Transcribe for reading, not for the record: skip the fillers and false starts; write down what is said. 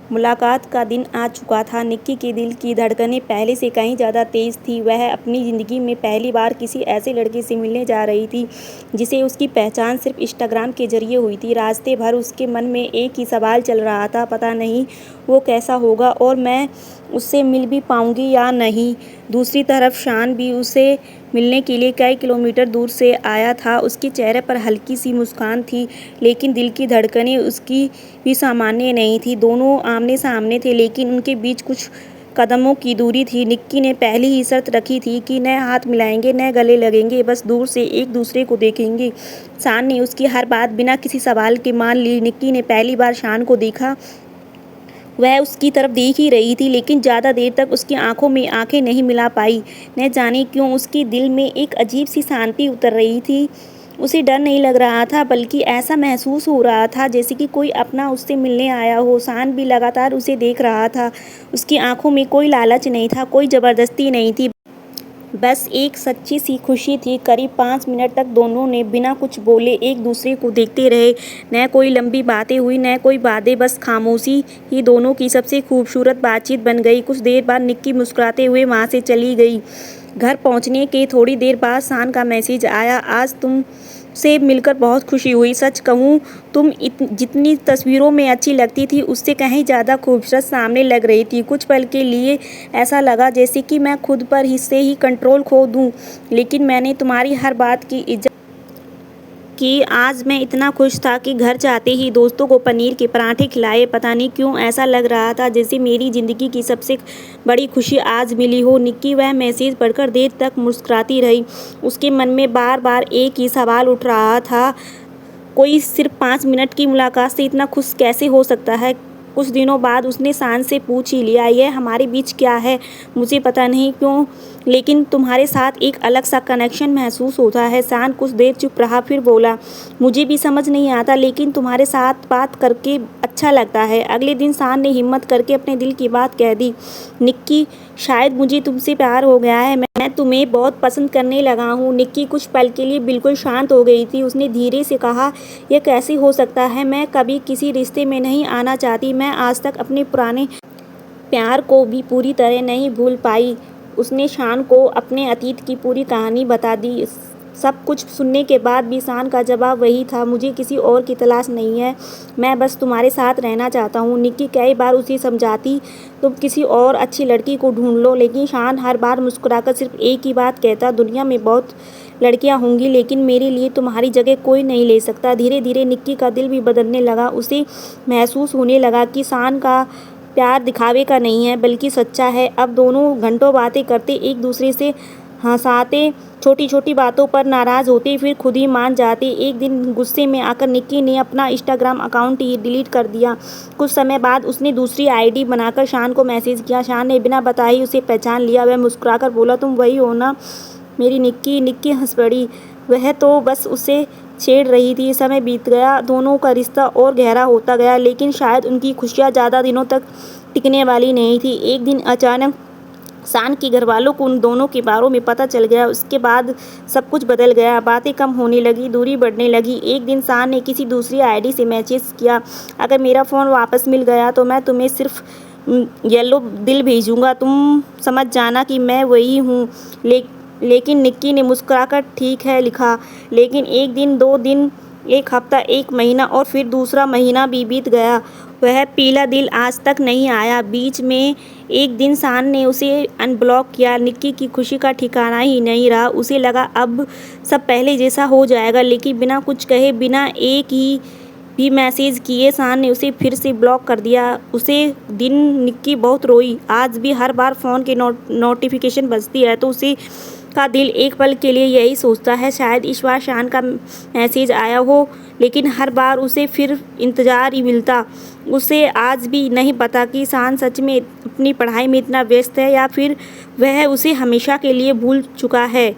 मुलाकात का दिन आ चुका था। निक्की के दिल की धड़कनें पहले से कहीं ज़्यादा तेज़ थीं। वह अपनी ज़िंदगी में पहली बार किसी ऐसे लड़के से मिलने जा रही थी, जिसे उसकी पहचान सिर्फ़ इंस्टाग्राम के ज़रिए हुई थी। रास्ते भर उसके मन में एक ही सवाल चल रहा था, पता नहीं वो कैसा होगा और मैं उससे मिल भी पाऊँगी या नहीं। दूसरी तरफ शान भी उसे मिलने के लिए कई किलोमीटर दूर से आया था। उसके चेहरे पर हल्की सी मुस्कान थी, लेकिन दिल की धड़कनें उसकी भी सामान्य नहीं थी। दोनों आमने-सामने थे, लेकिन उनके बीच कुछ कदमों की दूरी थी। निक्की ने पहले ही शर्त रखी थी कि न हाथ मिलाएंगे, न गले लगेंगे, बस दूर से एक दूसरे को देखेंगे। शान ने उसकी हर बात बिना किसी सवाल के मान ली। निक्की ने पहली बार शान को देखा। वह उसकी तरफ देख ही रही थी, लेकिन ज़्यादा देर तक उसकी आंखों में आंखें नहीं मिला पाई। न जाने क्यों उसके दिल में एक अजीब सी शांति उतर रही थी। उसे डर नहीं लग रहा था, बल्कि ऐसा महसूस हो रहा था जैसे कि कोई अपना उससे मिलने आया हो। शान भी लगातार उसे देख रहा था। उसकी आंखों में कोई लालच नहीं था, कोई ज़बरदस्ती नहीं थी, बस एक सच्ची सी खुशी थी। करीब 5 मिनट तक दोनों ने बिना कुछ बोले एक दूसरे को देखते रहे। न कोई लंबी बातें हुई, न कोई वादे, बस खामोशी ही दोनों की सबसे खूबसूरत बातचीत बन गई। कुछ देर बाद निक्की मुस्कुराते हुए वहाँ से चली गई। घर पहुँचने के थोड़ी देर बाद शान का मैसेज आया, आज तुमसे मिलकर बहुत खुशी हुई। सच कहूँ, तुम जितनी तस्वीरों में अच्छी लगती थी, उससे कहीं ज़्यादा खूबसूरत सामने लग रही थी। कुछ पल के लिए ऐसा लगा जैसे कि मैं खुद पर से ही कंट्रोल खो दूँ, लेकिन मैंने तुम्हारी हर बात की इज्जत कि आज मैं इतना खुश था कि घर जाते ही दोस्तों को पनीर के पराठे खिलाए। पता नहीं क्यों ऐसा लग रहा था जैसे मेरी ज़िंदगी की सबसे बड़ी खुशी आज मिली हो। निक्की वह मैसेज पढ़कर देर तक मुस्कुराती रही। उसके मन में बार बार एक ही सवाल उठ रहा था, कोई सिर्फ 5 मिनट की मुलाकात से इतना खुश कैसे हो सकता है। कुछ दिनों बाद उसने शान से पूछ ही लिया, यह हमारे बीच क्या है? मुझे पता नहीं क्यों, लेकिन तुम्हारे साथ एक अलग सा कनेक्शन महसूस होता है। शान कुछ देर चुप रहा, फिर बोला, मुझे भी समझ नहीं आता, लेकिन तुम्हारे साथ बात करके अच्छा लगता है। अगले दिन शान ने हिम्मत करके अपने दिल की बात कह दी, निक्की, शायद मुझे तुमसे प्यार हो गया है। मैं तुम्हें बहुत पसंद करने लगा हूँ। निक्की कुछ पल के लिए बिल्कुल शांत हो गई थी। उसने धीरे से कहा, यह कैसे हो सकता है? मैं कभी किसी रिश्ते में नहीं आना चाहती। मैं आज तक अपने पुराने प्यार को भी पूरी तरह नहीं भूल पाई। उसने शान को अपने अतीत की पूरी कहानी बता दी। सब कुछ सुनने के बाद भी शान का जवाब वही था, मुझे किसी और की तलाश नहीं है, मैं बस तुम्हारे साथ रहना चाहता हूँ। निक्की कई बार उसे समझाती, तुम किसी और अच्छी लड़की को ढूंढ लो, लेकिन शान हर बार मुस्कुराकर सिर्फ एक ही बात कहता, दुनिया में बहुत लड़कियां होंगी, लेकिन मेरे लिए तुम्हारी जगह कोई नहीं ले सकता। धीरे धीरे निक्की का दिल भी बदलने लगा। उसे महसूस होने लगा कि शान का प्यार दिखावे का नहीं है, बल्कि सच्चा है। अब दोनों घंटों बातें करते, एक दूसरे से हंसाते, छोटी छोटी बातों पर नाराज़ होते, फिर खुद ही मान जाते। एक दिन गुस्से में आकर निक्की ने अपना इंस्टाग्राम अकाउंट ही डिलीट कर दिया। कुछ समय बाद उसने दूसरी आईडी बनाकर शान को मैसेज किया। शान ने बिना बताए उसे पहचान लिया। वह मुस्कुराकर बोला, तुम वही हो ना मेरी निक्की? निक्की हंस पड़ी। वह तो बस उसे छेड़ रही थी। समय बीत गया, दोनों का रिश्ता और गहरा होता गया, लेकिन शायद उनकी खुशियाँ ज़्यादा दिनों तक टिकने वाली नहीं थी। एक दिन अचानक शान के घर वालों को उन दोनों के बारे में पता चल गया। उसके बाद सब कुछ बदल गया। बातें कम होने लगी, दूरी बढ़ने लगी। एक दिन शान ने किसी दूसरी आईडी से मैसेज किया, अगर मेरा फ़ोन वापस मिल गया तो मैं तुम्हें सिर्फ येलो दिल भेजूंगा, तुम समझ जाना कि मैं वही हूँ। लेकिन निक्की ने मुस्कुराकर ठीक है लिखा। लेकिन एक दिन, 2 दिन, 1 हफ्ता, 1 महीना और फिर दूसरा महीना भी बीत गया। वह पीला दिल आज तक नहीं आया। बीच में एक दिन शान ने उसे अनब्लॉक किया। निक्की की खुशी का ठिकाना ही नहीं रहा। उसे लगा अब सब पहले जैसा हो जाएगा, लेकिन बिना कुछ कहे, बिना एक ही भी मैसेज किए शान ने उसे फिर से ब्लॉक कर दिया। उसे दिन निक्की बहुत रोई। आज भी हर बार फ़ोन की नोटिफिकेशन बजती है तो उसे का दिल एक पल के लिए यही सोचता है, शायद इस बार शान का मैसेज आया हो, लेकिन हर बार उसे फिर इंतज़ार ही मिलता। उसे आज भी नहीं पता कि शान सच में अपनी पढ़ाई में इतना व्यस्त है या फिर वह उसे हमेशा के लिए भूल चुका है।